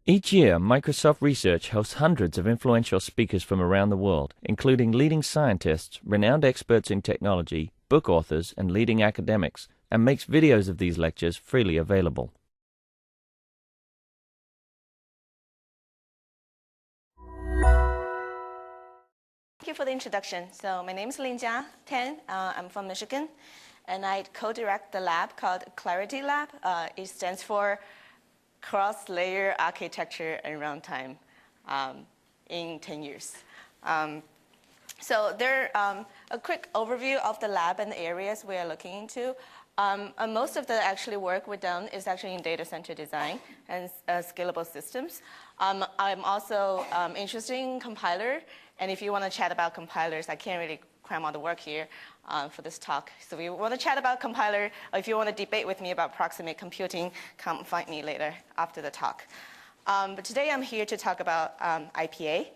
Each year, Microsoft Research hosts hundreds of influential speakers from around the world, including leading scientists, renowned experts in technology, book authors, and leading academics, and makes videos of these lectures freely available. Thank you for the introduction. So my name is Lingjia, Tang. I'm from Michigan, and I co-direct the lab called Clarity Lab. It stands for Cross-Layer Architecture and Runtime in 10 years. So there, a quick overview of the lab and the areas we are looking into. Most of the actually work we've done is actually in data center design and scalable systems. I'm also interested in compiler, and if you want to chat about compilers, I can't really cram all the work here for this talk. So if you want to chat about compiler, or if you want to debate with me about proximate computing, come find me later after the talk. But today I'm here to talk about IPA,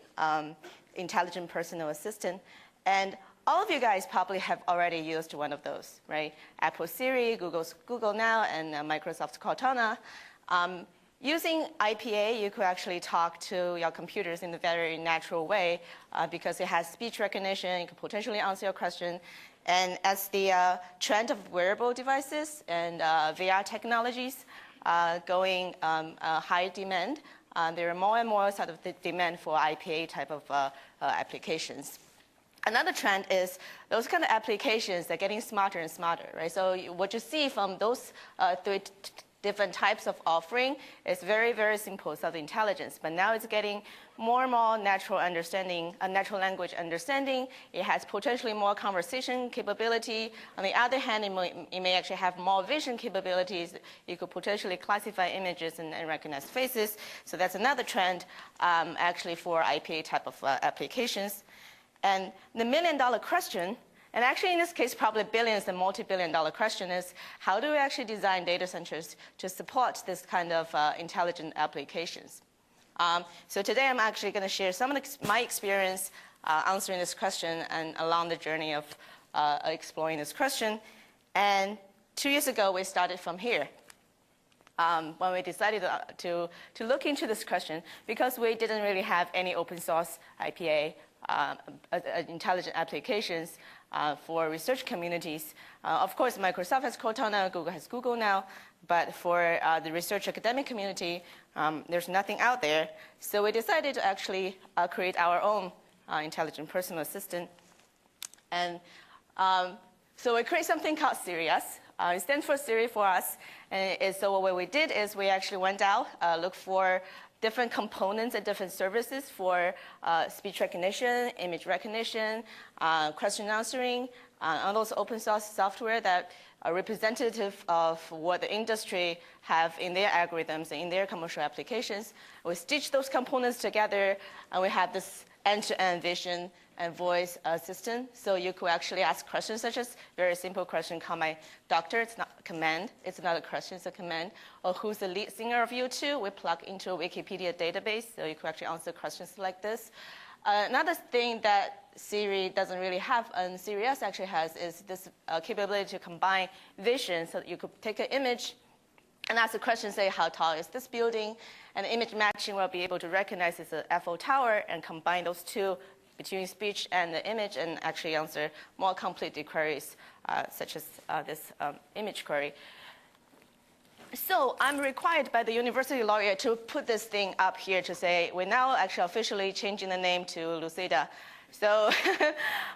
Intelligent Personal Assistant, and all of you guys probably have already used one of those, right? Apple Siri, Google's Google Now, and Microsoft's Cortana. Using IPA, you could actually talk to your computers in a very natural way because it has speech recognition. You can potentially answer your question. And as the trend of wearable devices and VR technologies going high demand, there are more and more sort of the demand for IPA type of applications. Another trend is those kind of applications are getting smarter and smarter, right? So what you see from those three different types of offering is very, very simple sort of intelligence. But now it's getting more and more natural understanding, natural language understanding. It has potentially more conversation capability. On the other hand, it may actually have more vision capabilities. You could potentially classify images and recognize faces. So that's another trend actually for IPA type of applications. And the million-dollar question, and actually in this case probably billions and multi-billion-dollar question, is how do we actually design data centers to support this kind of intelligent applications? So today I'm actually going to share some of my experience answering this question and along the journey of exploring this question. And 2 years ago we started from here. When we decided to look into this question, because we didn't really have any open source IPA intelligent applications for research communities. Of course, Microsoft has Cortana, Google has Google Now, but for the research academic community, there's nothing out there. So we decided to actually create our own intelligent personal assistant. And so we created something called Sirius. It stands for Siri for us. And so what we did is we actually went out, looked for different components and different services for speech recognition, image recognition, question answering, and also open source software that are representative of what the industry have in their algorithms and in their commercial applications. We stitch those components together, and we have this end-to-end vision and voice assistant. So you could actually ask questions such as, very simple question, call my doctor. It's not a command. It's not a question, it's a command. Or who's the lead singer of U2? We plug into a Wikipedia database, so you could actually answer questions like this. Another thing that Siri doesn't really have, and Sirius actually has, is this capability to combine vision. So that you could take an image and ask a question, say, how tall is this building? And image matching will be able to recognize it's an Eiffel Tower and combine those two between speech and the image and actually answer more complete queries, such as this image query. So I'm required by the university lawyer to put this thing up here to say, we're now actually officially changing the name to Lucida. So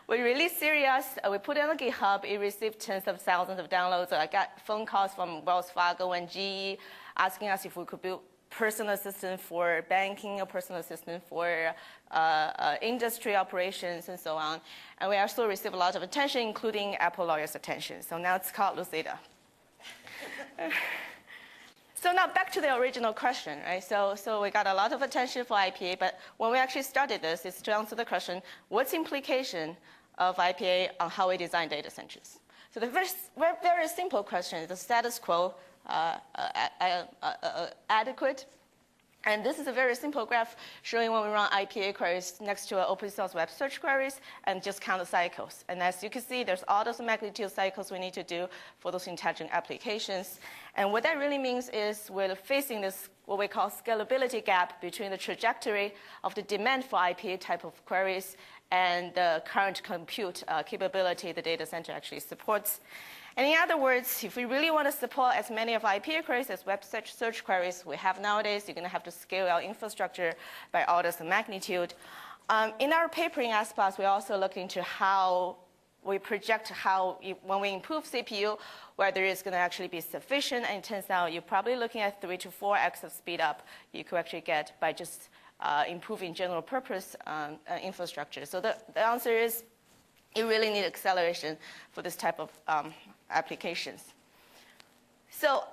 we released Sirius, we put it on GitHub, it received tens of thousands of downloads. I got phone calls from Wells Fargo and GE asking us if we could build personal assistant for banking, a personal assistant for industry operations, and so on. And we also received a lot of attention, including Apple lawyers' attention. So now it's called Lucida. So now back to the original question, right? So we got a lot of attention for IPA, but when we actually started this, is to answer the question, what's implication of IPA on how we design data centers? So the first very simple question is the status quo adequate? And this is a very simple graph showing when we run IPA queries next to open source web search queries and just count the cycles. And as you can see, there's all those magnitude cycles we need to do for those intelligent applications. And what that really means is we're facing this what we call scalability gap between the trajectory of the demand for IPA type of queries and the current compute capability the data center actually supports. And in other words, if we really want to support as many of IPA queries as web search queries we have nowadays, you're going to have to scale our infrastructure by orders of magnitude. In our paper in Appliance, we also look into how we project how, when we improve CPU, whether it's going to actually be sufficient. And it turns out you're probably looking at 3 to 4x of speed up you could actually get by just improving general purpose infrastructure. So the answer is you really need acceleration for this type of applications. So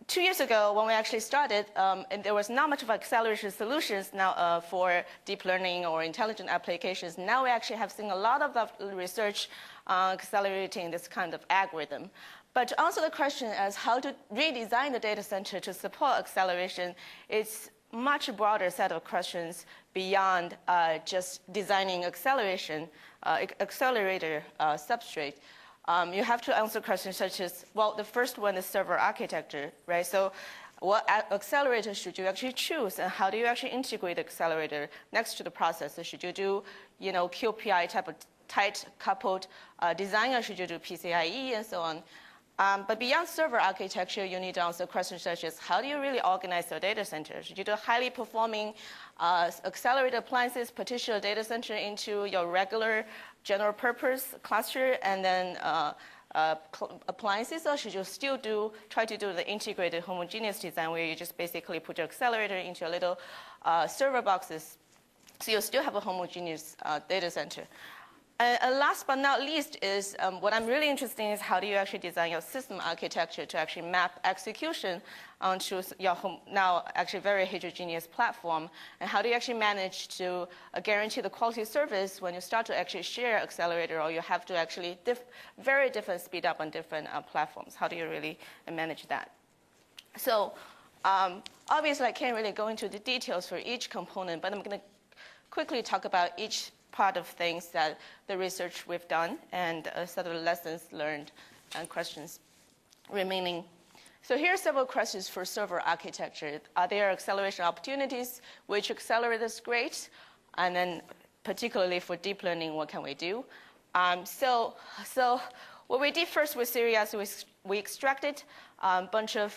2 years ago, when we actually started, and there was not much of acceleration solutions now for deep learning or intelligent applications. Now we actually have seen a lot of research accelerating this kind of algorithm. But to answer the question as how to redesign the data center to support acceleration, it's much broader set of questions beyond just designing acceleration, accelerator substrate. You have to answer questions such as, well, the first one is server architecture, right? So what accelerator should you actually choose, and how do you actually integrate the accelerator next to the processor? Should you do, QPI type of tight coupled design, or should you do PCIe and so on? But beyond server architecture, you need to answer questions such as, how do you really organize your data center? Should you do highly performing accelerated appliances, partition your data center into your regular general purpose cluster and then appliances, or should you still try to do the integrated homogeneous design where you just basically put your accelerator into your little server boxes so you still have a homogeneous data center? And last but not least is what I'm really interested in is how do you actually design your system architecture to actually map execution onto your now actually very heterogeneous platform, and how do you actually manage to guarantee the quality service when you start to actually share accelerator, or you have to actually very different speed up on different platforms? How do you really manage that? So obviously I can't really go into the details for each component, but I'm going to quickly talk about each part of things that the research we've done and sort of lessons learned and questions remaining. So here are several questions for server architecture. Are there acceleration opportunities? Which accelerator is great? And then particularly for deep learning, what can we do? So what we did first with Sirius, we extracted a bunch of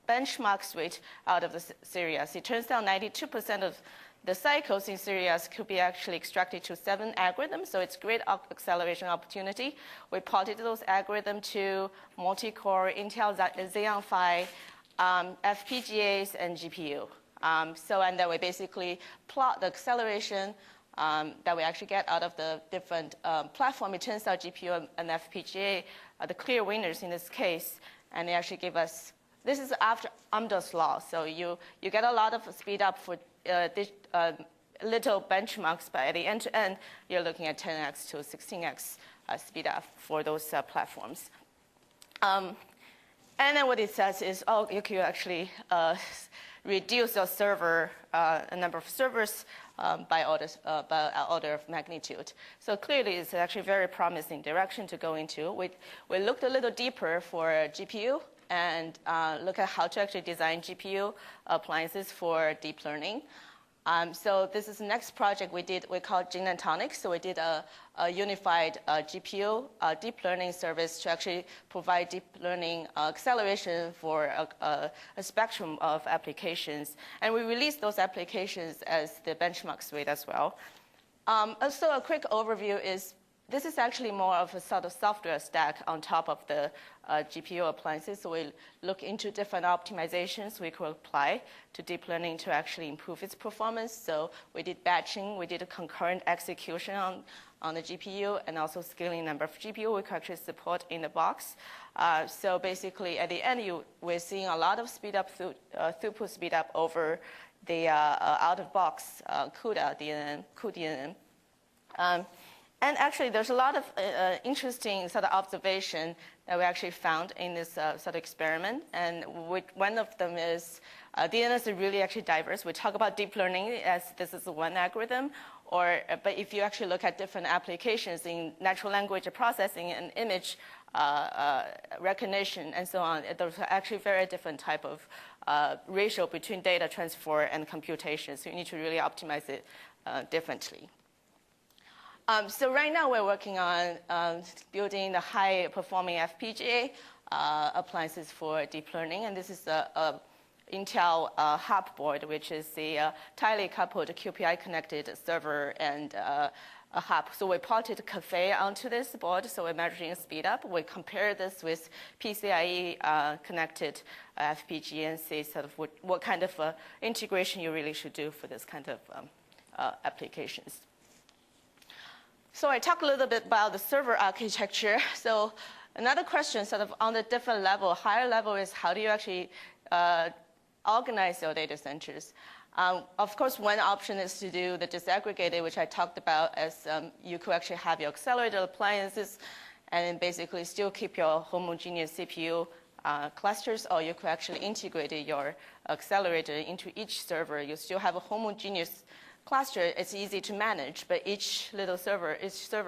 benchmark weight out of the Sirius. It turns out 92% of the cycles in Sirius could be actually extracted to 7 algorithms, so it's great acceleration opportunity. We ported those algorithms to multi-core Intel Xeon Phi, FPGAs, and GPU. And then we basically plot the acceleration that we actually get out of the different platform. It turns out GPU and FPGA are the clear winners in this case, and they actually give us, this is after Amdahl's law, so you get a lot of speed up for little benchmarks, but at the end-to-end, you're looking at 10x to 16x speed up for those platforms. And then what it says is, you can actually reduce your server, a number of servers by order of magnitude. So clearly, it's actually a very promising direction to go into. We looked a little deeper for GPU and look at how to actually design GPU appliances for deep learning. So this is the next project we did. We called Gene and Tonic. So we did a unified GPU deep learning service to actually provide deep learning acceleration for a spectrum of applications. And we released those applications as the benchmark suite as well. So a quick overview is, this is actually more of a sort of software stack on top of the GPU appliances. So we look into different optimizations we could apply to deep learning to actually improve its performance. So we did batching, we did a concurrent execution on the GPU, and also scaling number of GPU we could actually support in the box. So basically, at the end, we're seeing a lot of speed up, throughput speed up over the out-of-box CUDA DNN, cuDNN. And actually, there's a lot of interesting sort of observation that we actually found in this sort of experiment. And one of them is DNS is really actually diverse. We talk about deep learning as this is one algorithm, but if you actually look at different applications in natural language processing and image recognition and so on, there's actually very different type of ratio between data transfer and computation. So you need to really optimize it differently. So right now we're working on building the high-performing FPGA appliances for deep learning, and this is a Intel hub board, which is a tightly coupled QPI-connected server and a hub. So we plotted Café onto this board, so we're measuring speed up. We compare this with PCIe connected FPGA and see sort of what kind of integration you really should do for this kind of applications. So I talked a little bit about the server architecture. So another question sort of on the different level, higher level is how do you actually organize your data centers? Of course, one option is to do the disaggregated, which I talked about, as you could actually have your accelerated appliances and basically still keep your homogeneous CPU clusters, or you could actually integrate your accelerator into each server. You still have a homogeneous cluster. It's easy to manage, but each server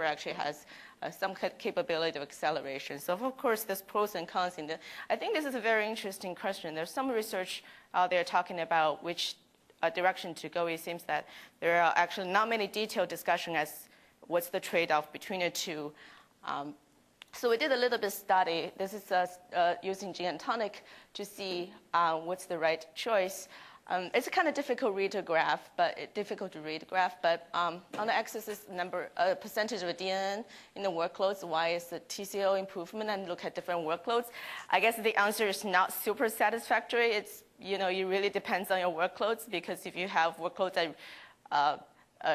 actually has some capability of acceleration. So of course, there's pros and cons in it. I think this is a very interesting question. There's some research out there talking about which direction to go. It seems that there are actually not many detailed discussion as what's the trade-off between the two. So we did a little bit study. This is using Gene and Tonic to see what's the right choice. It's a kind of difficult to read graph, but on the axis is percentage of DNN in the workloads. Y is the TCO improvement, and look at different workloads. I guess the answer is not super satisfactory. It's it really depends on your workloads, because if you have workloads that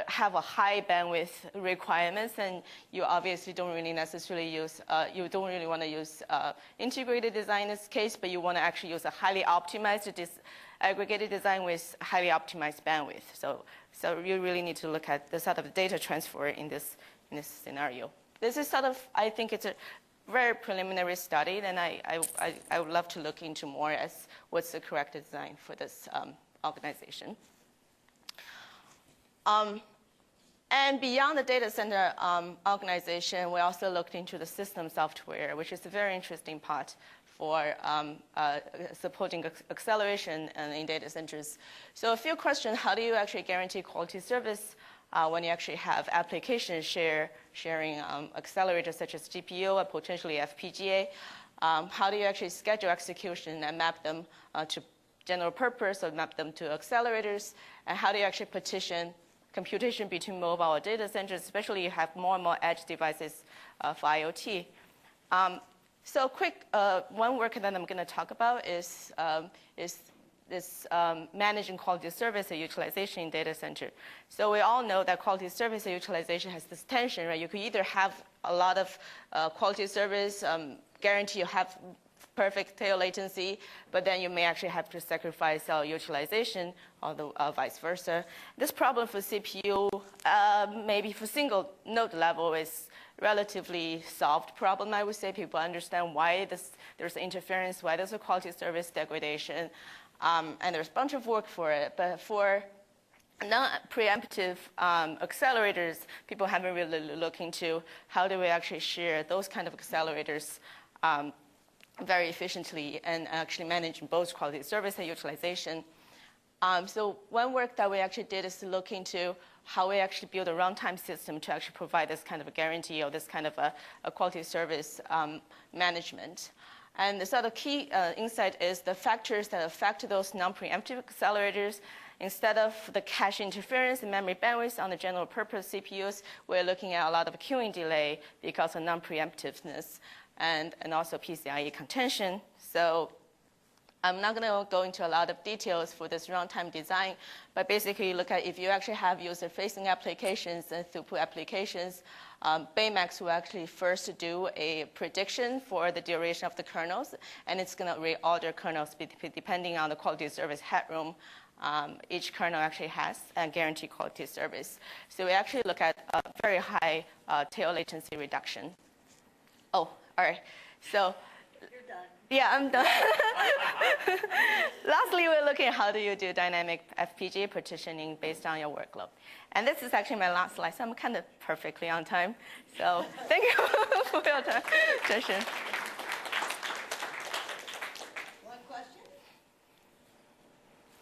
have a high bandwidth requirements, and you obviously don't really necessarily use, you don't really want to use integrated design in this case, but you want to actually use a highly optimized aggregated design with highly optimized bandwidth. So you really need to look at the sort of data transfer in this scenario. This is sort of, I think it's a very preliminary study, and I would love to look into more as what's the correct design for this organization. And beyond the data center organization, we also looked into the system software, which is a very interesting part for supporting acceleration in data centers. So a few questions: how do you actually guarantee quality service when you actually have applications sharing accelerators such as GPU or potentially FPGA? How do you actually schedule execution and map them to general purpose, or map them to accelerators? And how do you actually partition computation between mobile or data centers, especially you have more and more edge devices for IoT? So quick, one work that I'm going to talk about is this managing quality service and utilization in data center. So we all know that quality service and utilization has this tension, right? You could either have a lot of quality service, guarantee you have perfect tail latency, but then you may actually have to sacrifice utilization, or vice versa. This problem for CPU, maybe for single node level, is relatively solved problem, I would say. People understand why there's interference, why there's a quality service degradation, and there's a bunch of work for it. But for non-preemptive accelerators, people haven't really looked into how do we actually share those kind of accelerators very efficiently and actually manage both quality service and utilization. So one work that we actually did is to look into how we actually build a runtime system to actually provide this kind of a guarantee or this kind of a quality service management. And the sort of key insight is the factors that affect those non-preemptive accelerators. Instead of the cache interference and memory bandwidth on the general purpose CPUs, we're looking at a lot of queuing delay because of non-preemptiveness and also PCIe contention. So I'm not going to go into a lot of details for this runtime design, but basically look at if you actually have user-facing applications and throughput applications, Baymax will actually first do a prediction for the duration of the kernels, and it's going to reorder kernels depending on the quality of service headroom each kernel actually has and guarantee quality of service. So we actually look at a very high tail latency reduction. Oh, all right. So. You're done. Yeah, I'm done. Lastly, we're looking at how do you do dynamic FPGA partitioning based on your workload. And this is actually my last slide, so I'm kind of perfectly on time. So thank you for your attention. One question?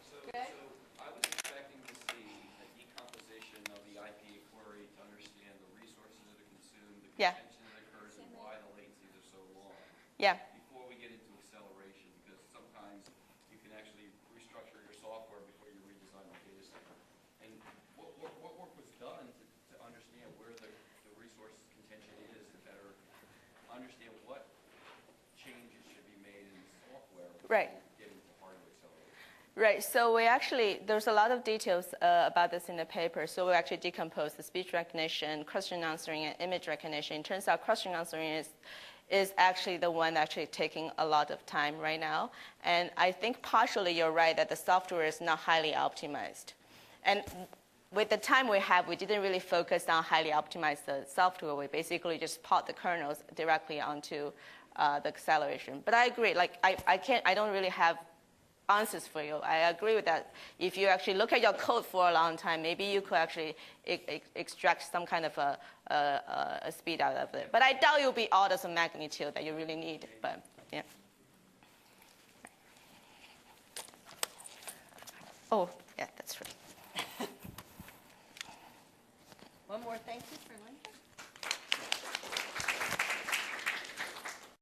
So I was expecting to see a decomposition of the IPA query to understand the resources that are consumed, the Yeah. contention that occurs, and why the latencies are so long. Yeah. Before we get into acceleration, because sometimes you can actually restructure your software before you redesign the data center. And what work was done to understand where the resource contention is to better understand what changes should be made in the software before Right. we get into hardware acceleration? Right, so we actually, there's a lot of details about this in the paper. So we actually decompose the speech recognition, question answering, and image recognition. It turns out question answering is actually the one actually taking a lot of time right now. And I think partially you're right that the software is not highly optimized. And with the time we have, we didn't really focus on highly optimized software. We basically just pot the kernels directly onto the acceleration. But I agree, like I don't really have answers for you. I agree with that. If you actually look at your code for a long time, maybe you could actually extract some kind of a speed out of it. But I doubt it will be orders of magnitude that you really need. But yeah. Oh, yeah, that's right. One more thank you for Linda.